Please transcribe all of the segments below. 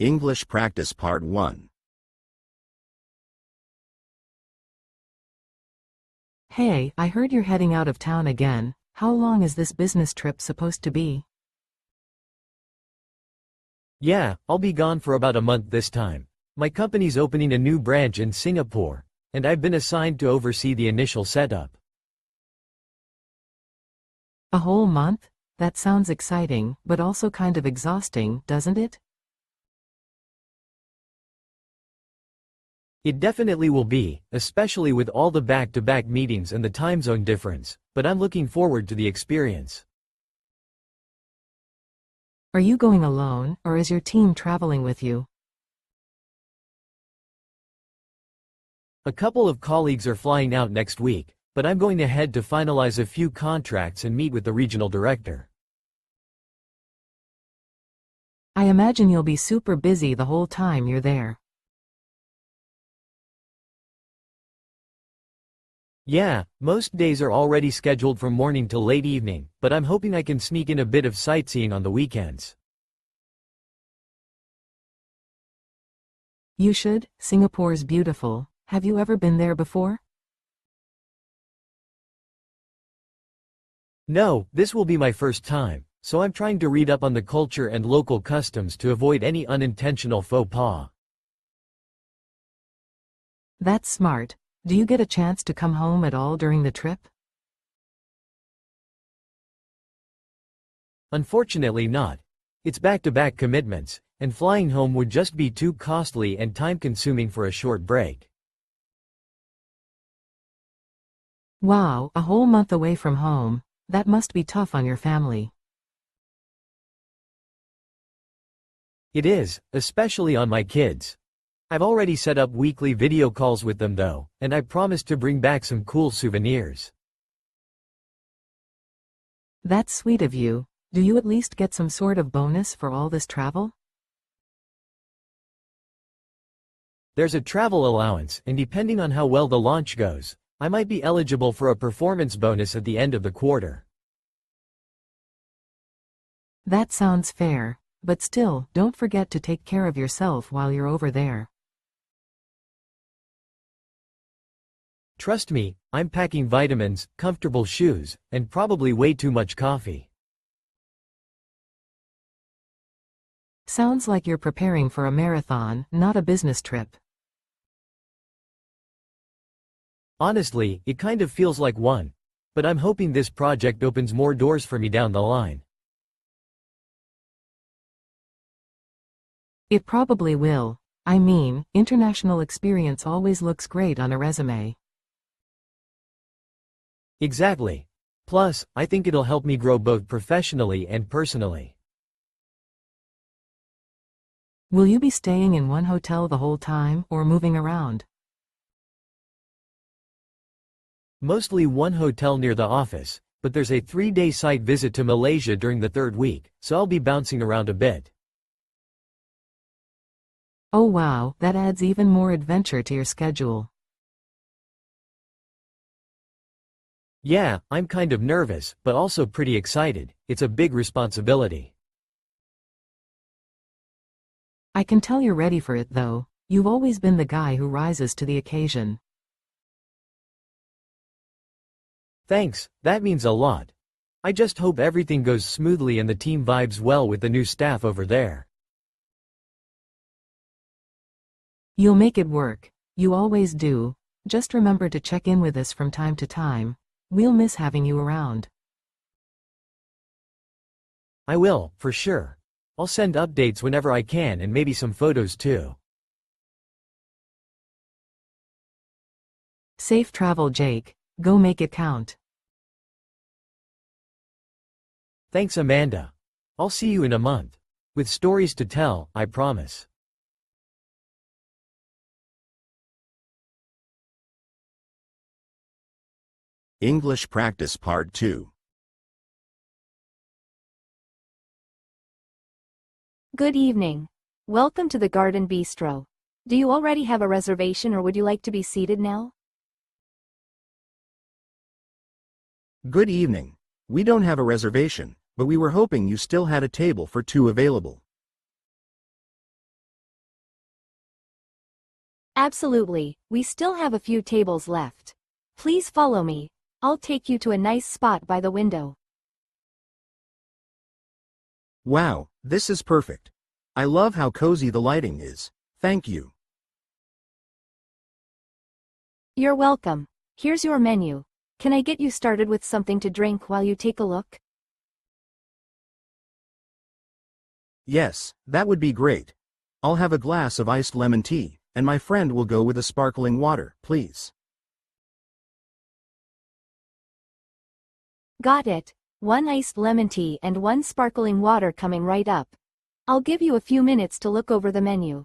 English Practice Part 1. Hey, I heard you're heading out of town again. How long is this business trip supposed to be? Yeah, I'll be gone for about a month this time. My company's opening a new branch in Singapore, and I've been assigned to oversee the initial setup. A whole month? That sounds exciting, but also kind of exhausting, doesn't it? It definitely will be, especially with all the back-to-back meetings and the time zone difference, but I'm looking forward to the experience. Are you going alone, or is your team traveling with you? A couple of colleagues are flying out next week, but I'm going ahead to finalize a few contracts and meet with the regional director. I imagine you'll be super busy the whole time you're there. Yeah, most days are already scheduled from morning till late evening, but I'm hoping I can sneak in a bit of sightseeing on the weekends. You should. Singapore's beautiful. Have you ever been there before? No, this will be my first time, so I'm trying to read up on the culture and local customs to avoid any unintentional faux pas. That's smart. Do you get a chance to come home at all during the trip? Unfortunately not. It's back-to-back commitments, and flying home would just be too costly and time-consuming for a short break. Wow, a whole month away from home. That must be tough on your family. It is, especially on my kids. I've already set up weekly video calls with them though, and I promised to bring back some cool souvenirs. That's sweet of you. Do you at least get some sort of bonus for all this travel? There's a travel allowance, and depending on how well the launch goes, I might be eligible for a performance bonus at the end of the quarter. That sounds fair, but still, don't forget to take care of yourself while you're over there. Trust me, I'm packing vitamins, comfortable shoes, and probably way too much coffee. Sounds like you're preparing for a marathon, not a business trip. Honestly, it kind of feels like one. But I'm hoping this project opens more doors for me down the line. It probably will. I mean, international experience always looks great on a resume. Exactly. Plus, I think it'll help me grow both professionally and personally. Will you be staying in one hotel the whole time, or moving around? Mostly one hotel near the office, but there's a 3-day site visit to Malaysia during the third week, so I'll be bouncing around a bit. Oh wow, that adds even more adventure to your schedule. Yeah, I'm kind of nervous, but also pretty excited. It's a big responsibility. I can tell you're ready for it though. You've always been the guy who rises to the occasion. Thanks, that means a lot. I just hope everything goes smoothly and the team vibes well with the new staff over there. You'll make it work. You always do. Just remember to check in with us from time to time. We'll miss having you around. I will, for sure. I'll send updates whenever I can and maybe some photos too. Safe travel, Jake. Go make it count. Thanks, Amanda. I'll see you in a month. With stories to tell, I promise. English Practice Part 2. Good evening. Welcome to the Garden Bistro. Do you already have a reservation or would you like to be seated now? Good evening. We don't have a reservation, but we were hoping you still had a table for two available. Absolutely, we still have a few tables left. Please follow me. I'll take you to a nice spot by the window. Wow, this is perfect. I love how cozy the lighting is. Thank you. You're welcome. Here's your menu. Can I get you started with something to drink while you take a look? Yes, that would be great. I'll have a glass of iced lemon tea, and my friend will go with a sparkling water, please. Got it. 1 iced lemon tea and 1 sparkling water coming right up. I'll give you a few minutes to look over the menu.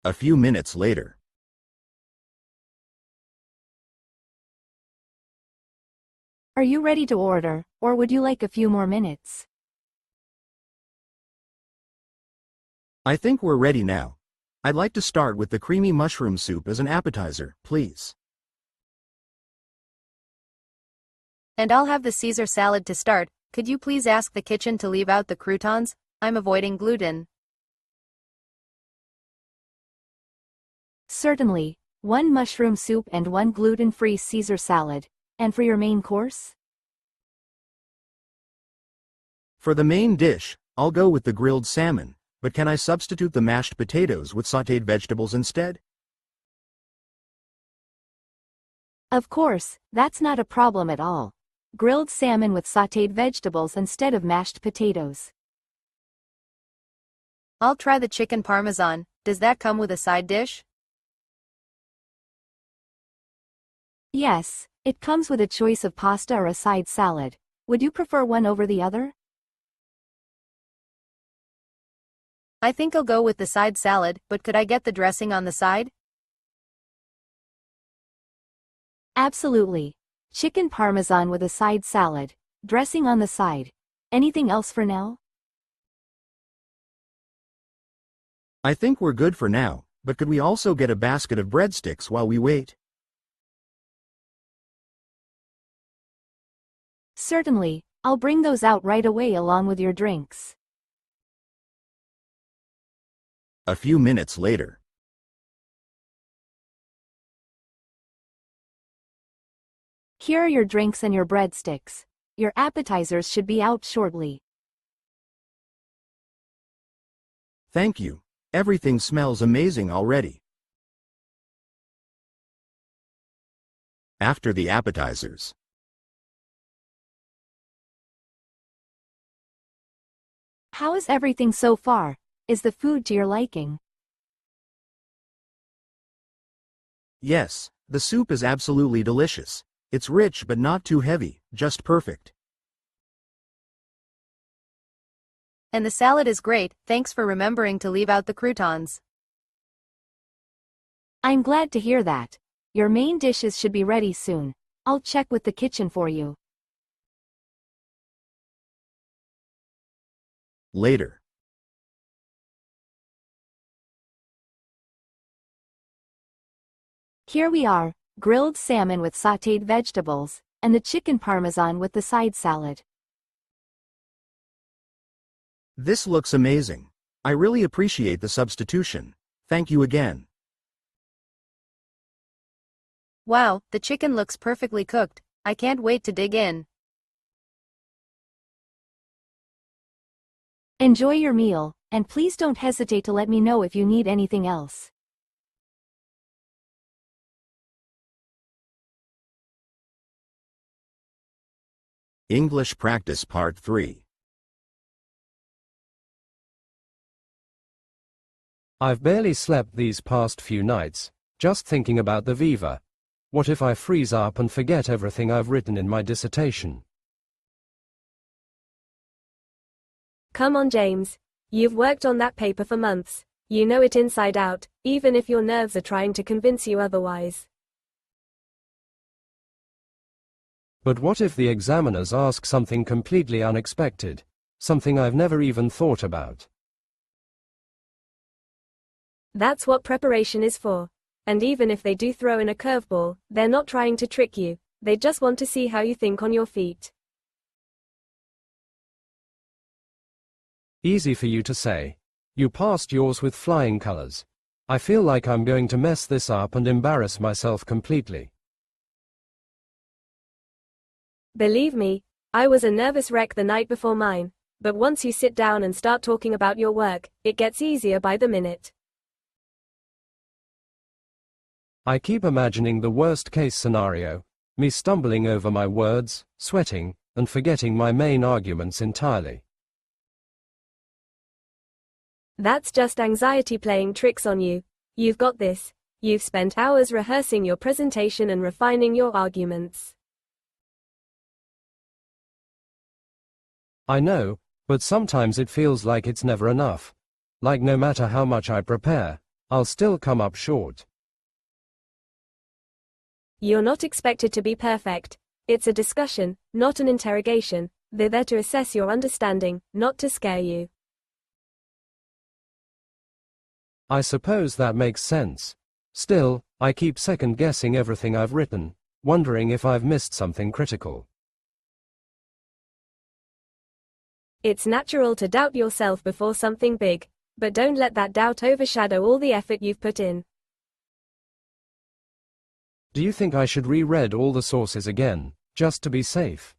A few minutes later. Are you ready to order, or would you like a few more minutes? I think we're ready now. I'd like to start with the creamy mushroom soup as an appetizer, please. And I'll have the Caesar salad to start. Could you please ask the kitchen to leave out the croutons? I'm avoiding gluten. Certainly. 1 mushroom soup and 1 gluten-free Caesar salad. And for your main course? For the main dish, I'll go with the grilled salmon, but can I substitute the mashed potatoes with sautéed vegetables instead? Of course, that's not a problem at all. Grilled salmon with sautéed vegetables instead of mashed potatoes. I'll try the chicken parmesan. Does that come with a side dish? Yes, it comes with a choice of pasta or a side salad. Would you prefer one over the other? I think I'll go with the side salad, but could I get the dressing on the side? Absolutely. Chicken parmesan with a side salad. Dressing on the side. Anything else for now? I think we're good for now, but could we also get a basket of breadsticks while we wait? Certainly, I'll bring those out right away along with your drinks. A few minutes later. Here are your drinks and your breadsticks. Your appetizers should be out shortly. Thank you. Everything smells amazing already. After the appetizers. How is everything so far? Is the food to your liking? Yes, the soup is absolutely delicious. It's rich but not too heavy, just perfect. And the salad is great. Thanks for remembering to leave out the croutons. I'm glad to hear that. Your main dishes should be ready soon. I'll check with the kitchen for you. Later. Here we are, grilled salmon with sautéed vegetables, and the chicken parmesan with the side salad. This looks amazing. I really appreciate the substitution. Thank you again. Wow, the chicken looks perfectly cooked. I can't wait to dig in. Enjoy your meal, and please don't hesitate to let me know if you need anything else. English Practice Part 3. I've barely slept these past few nights, just thinking about the Viva. What if I freeze up and forget everything I've written in my dissertation? Come on, James. You've worked on that paper for months. You know it inside out, even if your nerves are trying to convince you otherwise. But what if the examiners ask something completely unexpected? Something I've never even thought about. That's what preparation is for. And even if they do throw in a curveball, they're not trying to trick you. They just want to see how you think on your feet. Easy for you to say. You passed yours with flying colors. I feel like I'm going to mess this up and embarrass myself completely. Believe me, I was a nervous wreck the night before mine, but once you sit down and start talking about your work, it gets easier by the minute. I keep imagining the worst-case scenario, me stumbling over my words, sweating, and forgetting my main arguments entirely. That's just anxiety playing tricks on you. You've got this. You've spent hours rehearsing your presentation and refining your arguments. I know, but sometimes it feels like it's never enough. Like no matter how much I prepare, I'll still come up short. You're not expected to be perfect. It's a discussion, not an interrogation. They're there to assess your understanding, not to scare you. I suppose that makes sense. Still, I keep second-guessing everything I've written, wondering if I've missed something critical. It's natural to doubt yourself before something big, but don't let that doubt overshadow all the effort you've put in. Do you think I should reread all the sources again, just to be safe?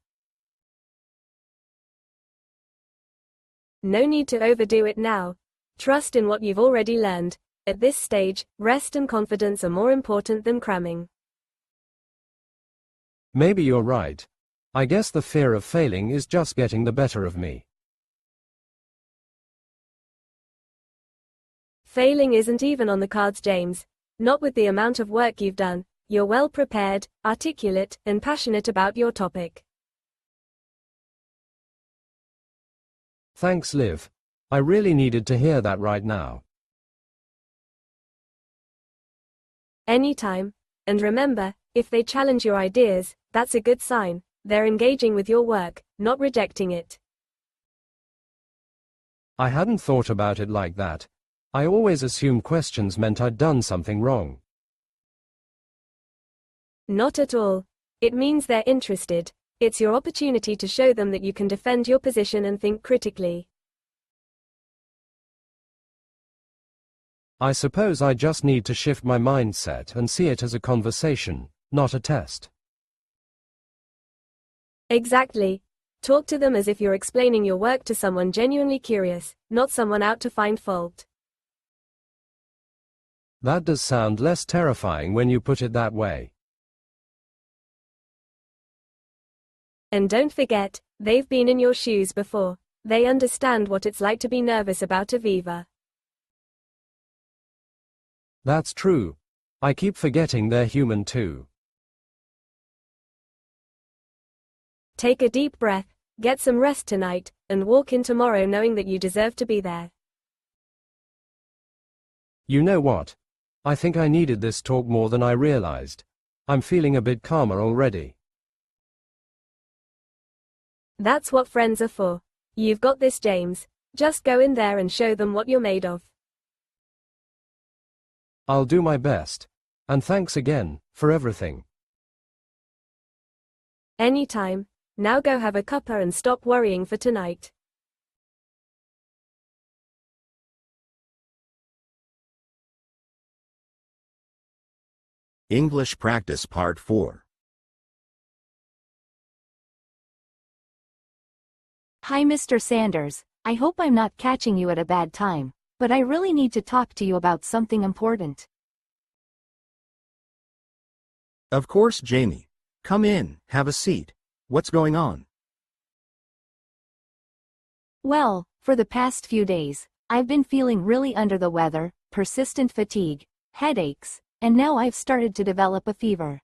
No need to overdo it now. Trust in what you've already learned. At this stage, rest and confidence are more important than cramming. Maybe you're right. I guess the fear of failing is just getting the better of me. Failing isn't even on the cards, James. Not with the amount of work you've done. You're well prepared, articulate, and passionate about your topic. Thanks, Liv. I really needed to hear that right now. Anytime. And remember, if they challenge your ideas, that's a good sign. They're engaging with your work, not rejecting it. I hadn't thought about it like that. I always assumed questions meant I'd done something wrong. Not at all. It means they're interested. It's your opportunity to show them that you can defend your position and think critically. I suppose I just need to shift my mindset and see it as a conversation, not a test. Exactly. Talk to them as if you're explaining your work to someone genuinely curious, not someone out to find fault. That does sound less terrifying when you put it that way. And don't forget, they've been in your shoes before. They understand what it's like to be nervous about a Viva. That's true. I keep forgetting they're human too. Take a deep breath, get some rest tonight, and walk in tomorrow knowing that you deserve to be there. You know what? I think I needed this talk more than I realized. I'm feeling a bit calmer already. That's what friends are for. You've got this, James. Just go in there and show them what you're made of. I'll do my best. And thanks again, for everything. Anytime. Now go have a cuppa and stop worrying for tonight. English Practice Part 4. Hi, Mr. Sanders. I hope I'm not catching you at a bad time, but I really need to talk to you about something important. Of course, Jamie. Come in, have a seat. What's going on? Well, for the past few days, I've been feeling really under the weather, persistent fatigue, headaches, and now I've started to develop a fever.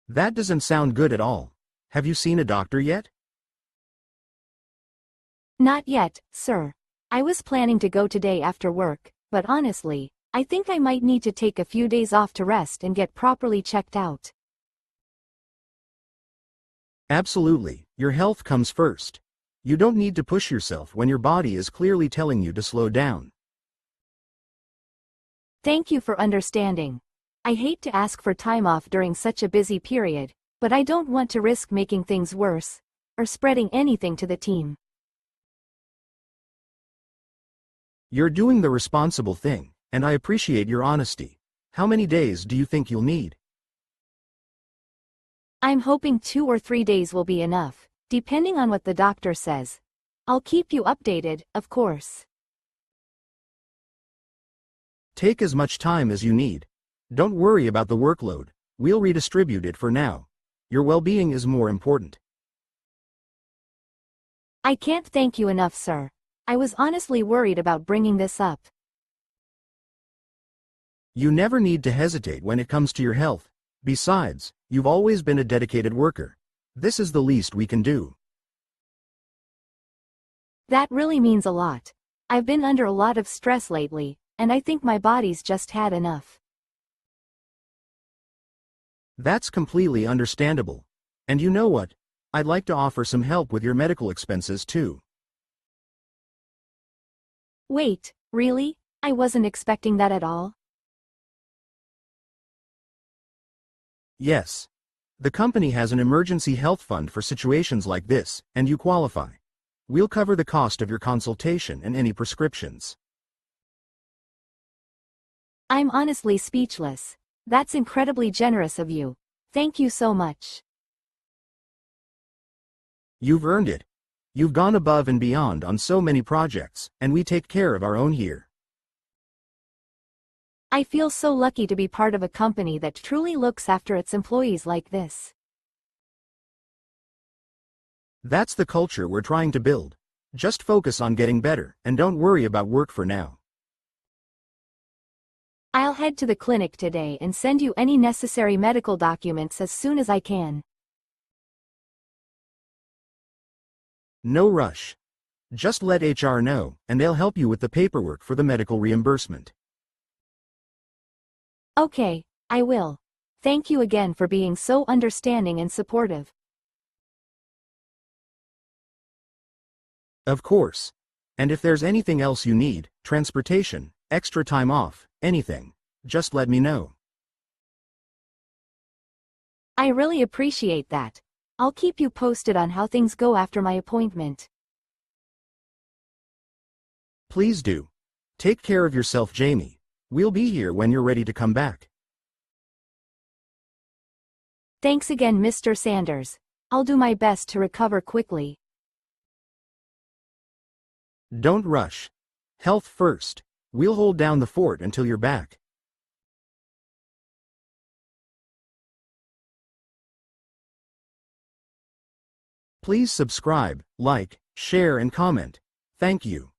That doesn't sound good at all. Have you seen a doctor yet? Not yet, sir. I was planning to go today after work, but honestly, I think I might need to take a few days off to rest and get properly checked out. Absolutely, your health comes first. You don't need to push yourself when your body is clearly telling you to slow down. Thank you for understanding. I hate to ask for time off during such a busy period, but I don't want to risk making things worse, or spreading anything to the team. You're doing the responsible thing, and I appreciate your honesty. How many days do you think you'll need? I'm hoping 2 or 3 days will be enough, depending on what the doctor says. I'll keep you updated, of course. Take as much time as you need. Don't worry about the workload. We'll redistribute it for now. Your well-being is more important. I can't thank you enough, sir. I was honestly worried about bringing this up. You never need to hesitate when it comes to your health. Besides, you've always been a dedicated worker. This is the least we can do. That really means a lot. I've been under a lot of stress lately, and I think my body's just had enough. That's completely understandable. And you know what? I'd like to offer some help with your medical expenses too. Wait, really? I wasn't expecting that at all. Yes. The company has an emergency health fund for situations like this, and you qualify. We'll cover the cost of your consultation and any prescriptions. I'm honestly speechless. That's incredibly generous of you. Thank you so much. You've earned it. You've gone above and beyond on so many projects, and we take care of our own here. I feel so lucky to be part of a company that truly looks after its employees like this. That's the culture we're trying to build. Just focus on getting better, and don't worry about work for now. I'll head to the clinic today and send you any necessary medical documents as soon as I can. No rush. Just let HR know, and they'll help you with the paperwork for the medical reimbursement. Okay, I will. Thank you again for being so understanding and supportive. Of course. And if there's anything else you need, transportation, extra time off, anything, just let me know. I really appreciate that. I'll keep you posted on how things go after my appointment. Please do. Take care of yourself, Jamie. We'll be here when you're ready to come back. Thanks again, Mr. Sanders. I'll do my best to recover quickly. Don't rush. Health first. We'll hold down the fort until you're back. Please subscribe, like, share and comment. Thank you.